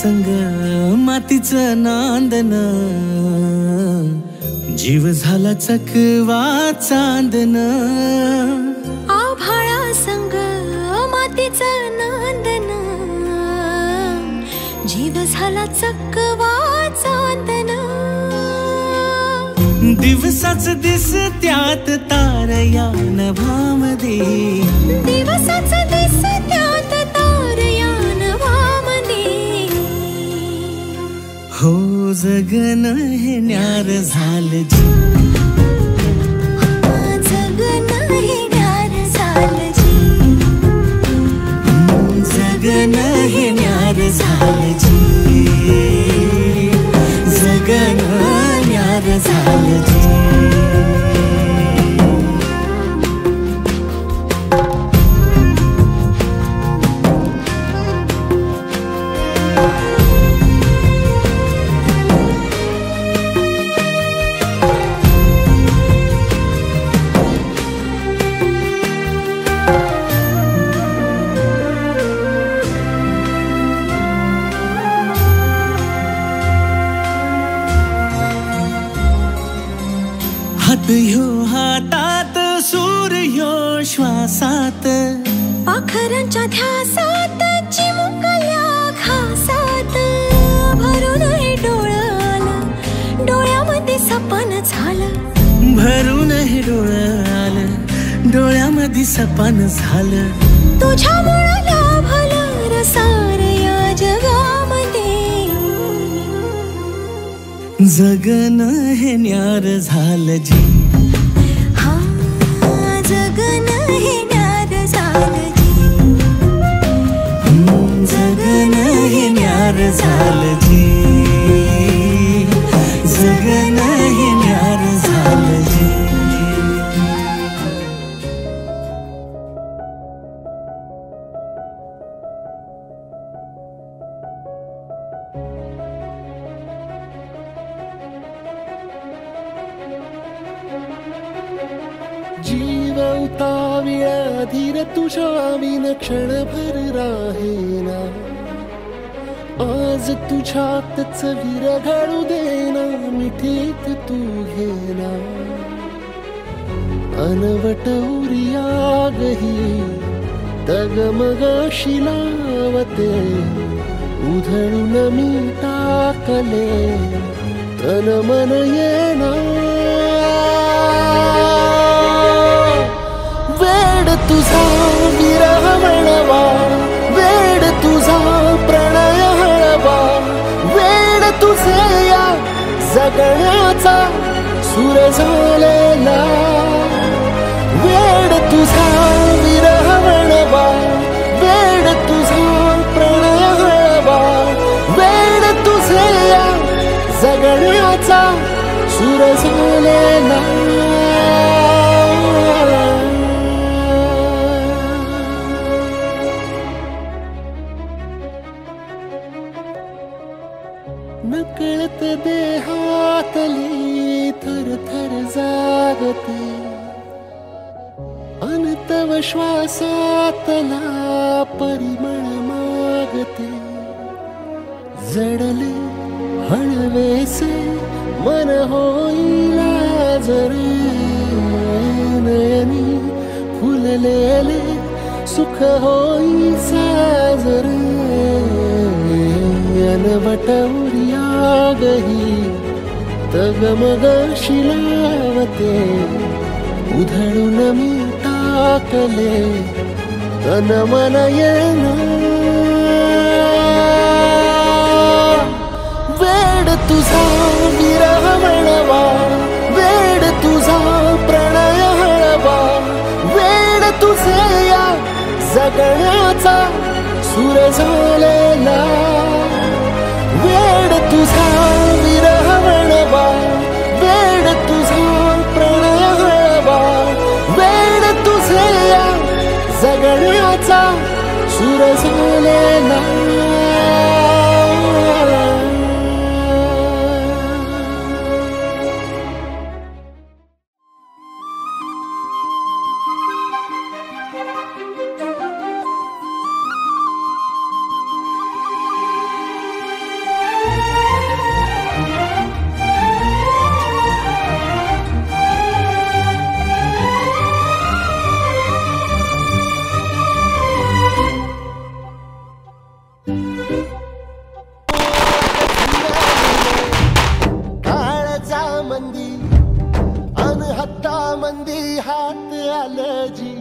संग मातीचं नांदन, जीव झाला चकवा चांदन. आभाळा संग मातीचं नांदन, जीव झाला चकवा चांदन. दिवसाच दिसत्यात तारया नभामध्ये, दिवसाच दिसत्यात तारया नभामध्ये. हो जगन हे न्यार झालं जी, जगन हे न्यार झालं जी, जगन हे न्यार झालं जी, जगन न्यार झालं जी. हात ह्यो हातात सूर ह्यो श्वासात, पाखरांच्या ध्यासात चिमुकल्या घासात. भरून हे डोळं आलं, डोळ्यामध्ये सपन झालं. भरून हे डोळं आलं, डोळ्यामध्ये सपन झालं. तुझ्यामुळं लाभलं रसार या जगामध्ये. जगन हे न्यार झालं जी, हा जगन हे न्यार झालं जी, जगन हे न्यार झालं जी, जगन हे न्यार झालं जी. जीव उताविळा धीर तुझ्या विन क्षणभर राहेना. आज तुझ्यातच विरघळू देना, मिठीत तू घेना. अनवट उरियागही तगमगाशी लावते, उधळून मी टाकले तन मन येना. वेड तुझा विरह म्हणवा, वेड तुझा प्रणय हळवा. वेड तुझे या जगण्याचा सूर झालेला. वेड तुझा विरह म्हणवा, वेड तुझा प्रणय हळवा. वेड तुझे या जगण्याचा सूर झालेला. नकळत देहातली थर थर जागते, अनतव श्वासातला परिमळ मागते. जडले हळवेसे मन होईला जरे, नयनी फुललेले सुख होई साजरे. अनवट उरियागही तगमगाशी लावते, उधळून मी टाकले तन मन येना. वेड तुझा विरह म्हणवा, वेड तुझा प्रणय हळवा. वेड तुझे या जगण्याचा सूर झालेला. वेड तुझा विरह म्हणवा, वेड तुझा प्रणय हळवा. वेड तुझे या जगण्याचा सूर झालेला. मंदी अन हत्ता मंदी हात आलं जी